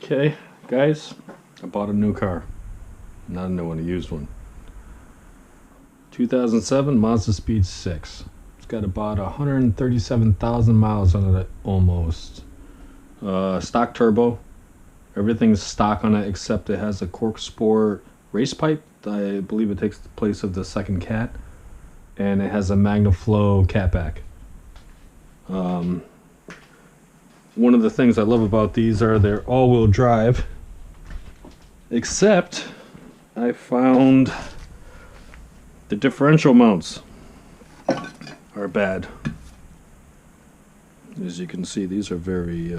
Okay, guys, I bought a new car. Not a new one, a used one. 2007 Mazdaspeed 6. It's got about 137,000 miles on it almost. Stock turbo. Everything's stock on it except it has a cork sport race pipe. I believe it takes the place of the second cat. And it has a MagnaFlow catback. One of the things I love about these are they're all-wheel drive, except I found the differential mounts are bad. As you can see, these are very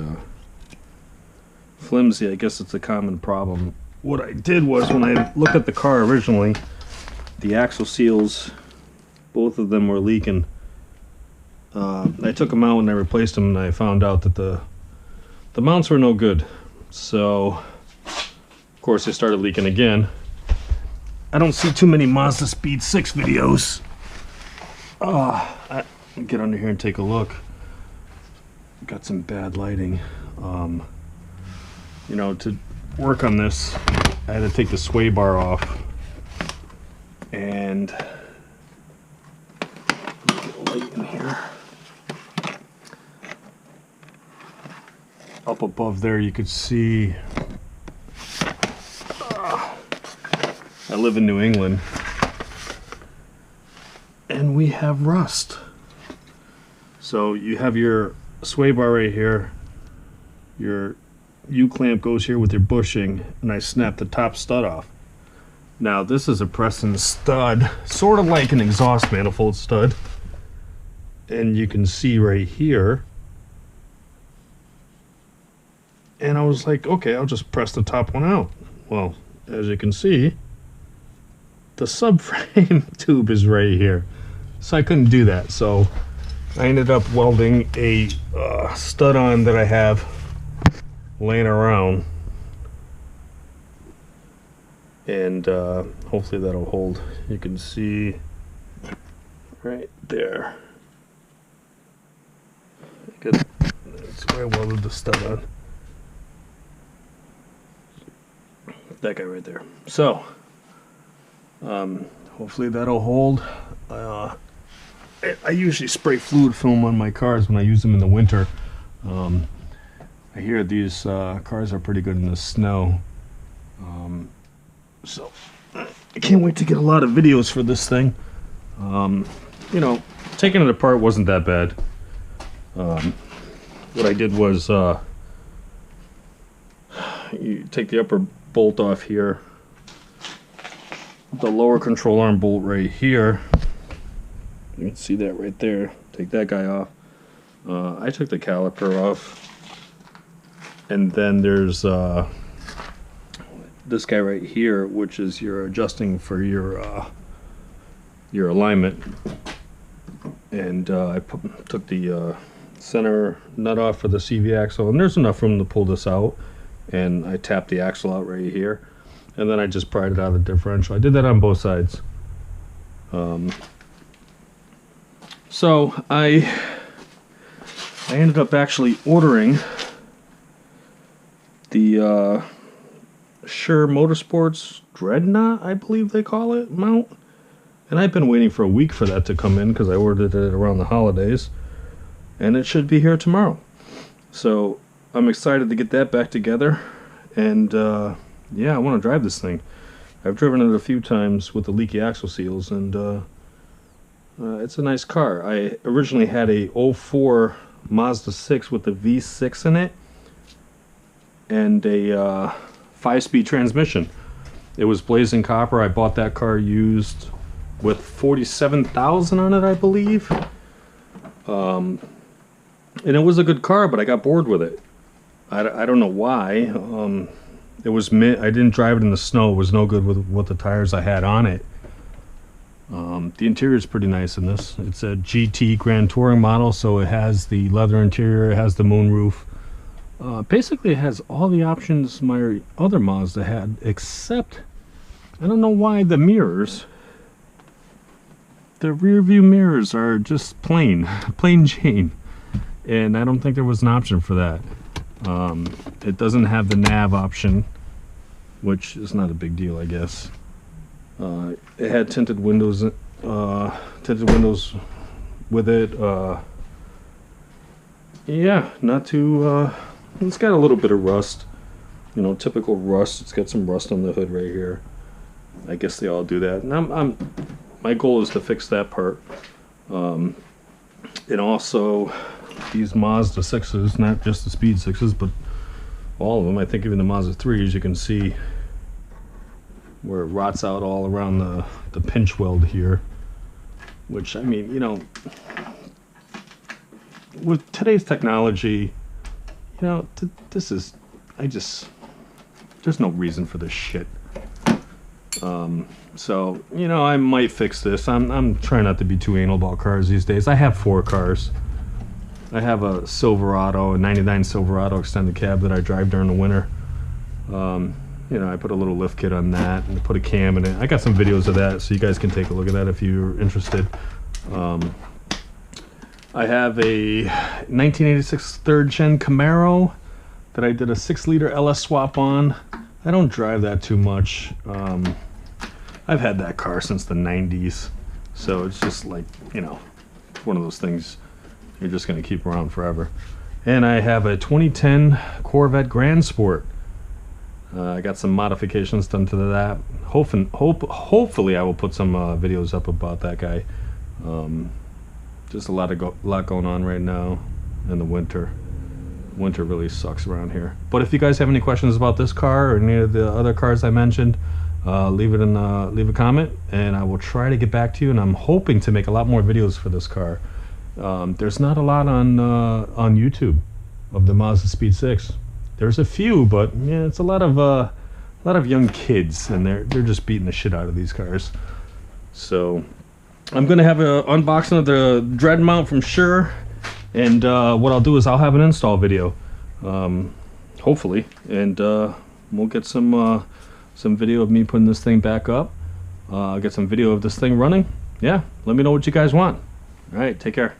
flimsy. I guess it's a common problem. What I did was, when I looked at the car originally, the axle seals, both of them were leaking. I took them out and I replaced them, and I found out that the mounts were no good. So, of course, they started leaking again. I don't see too many Mazdaspeed 6 videos. Get under here and take a look. Got some bad lighting. You know, to work on this, I had to take the sway bar off. And get a light in here. Up above there you could see I live in New England and we have rust. So you have your sway bar right here, your U-clamp goes here with your bushing, and I snapped the top stud off. Now this is a Preston stud, sort of like an exhaust manifold stud, and you can see right here. And I was like, okay, I'll just press the top one out. Well, as you can see, the subframe tube is right here. So I couldn't do that. So I ended up welding a stud on that I have laying around. And hopefully that'll hold. You can see right there. That's where I welded the stud on. That guy right there. So hopefully that'll hold. I usually spray fluid film on my cars when I use them in the winter. I hear these cars are pretty good in the snow. So I can't wait to get a lot of videos for this thing. You know, taking it apart wasn't that bad. What I did was you take the upper bolt off here, the lower control arm bolt right here, you can see that right there. Take that guy off. I took the caliper off, and then there's this guy right here, which is your adjusting for your alignment. And I took the center nut off for the CV axle, and there's enough room to pull this out. And I tapped the axle out right here, and then I just pried it out of the differential. I did that on both sides. So I ended up actually ordering the Sure Motorsports Dreadnought, I believe they call it, mount. And I've been waiting for a week for that to come in because I ordered it around the holidays, and it should be here tomorrow. So I'm excited to get that back together, and yeah, I want to drive this thing. I've driven it a few times with the leaky axle seals, and it's a nice car. I originally had a 04 Mazda 6 with the V6 in it, and a 5-speed transmission. It was blazing copper. I bought that car used with 47,000 on it, I believe. And it was a good car, but I got bored with it. I don't know why. It was I didn't drive it in the snow. It was no good with what the tires I had on it. The interior is pretty nice in this. It's a GT Grand Touring model, so it has the leather interior, it has the moonroof. Basically, it has all the options my other Mazda had, except I don't know why the mirrors. The rear view mirrors are just plain Jane, and I don't think there was an option for that. It doesn't have the nav option, which is not a big deal, I guess. It had tinted windows with it. Yeah, not too. It's got a little bit of rust, you know, typical rust. It's got some rust on the hood right here. I guess they all do that, and my goal is to fix that part. And also these Mazda 6s, not just the Speed 6s, but all of them. I think even the Mazda 3s, you can see where it rots out all around the pinch weld here. Which, I mean, you know, with today's technology, you know, this is, there's no reason for this shit. So, you know, I might fix this. I'm trying not to be too anal about cars these days. I have 4 cars. I have a Silverado, a 99 Silverado extended cab that I drive during the winter. You know, I put a little lift kit on that and put a cam in it. I got some videos of that, so you guys can take a look at that if you're interested. I have a 1986 third gen Camaro that I did a 6-liter LS swap on. I don't drive that too much. I've had that car since the 90s, so it's just like, you know, one of those things you're just going to keep around forever. And I have a 2010 Corvette Grand Sport. I got some modifications done to that. Hopefully I will put some videos up about that guy. Just a lot going on right now in the winter. Winter really sucks around here. But if you guys have any questions about this car or any of the other cars I mentioned, leave a comment, and I will try to get back to you. And I'm hoping to make a lot more videos for this car. There's not a lot on YouTube of the Mazdaspeed 6. There's a few, but yeah, it's a lot of young kids, and they're just beating the shit out of these cars. So I'm gonna have an unboxing of the Dread mount from Shure, and what I'll do is I'll have an install video, hopefully, and we'll get some video of me putting this thing back up. I'll get some video of this thing running. Yeah, let me know what you guys want. All right, take care.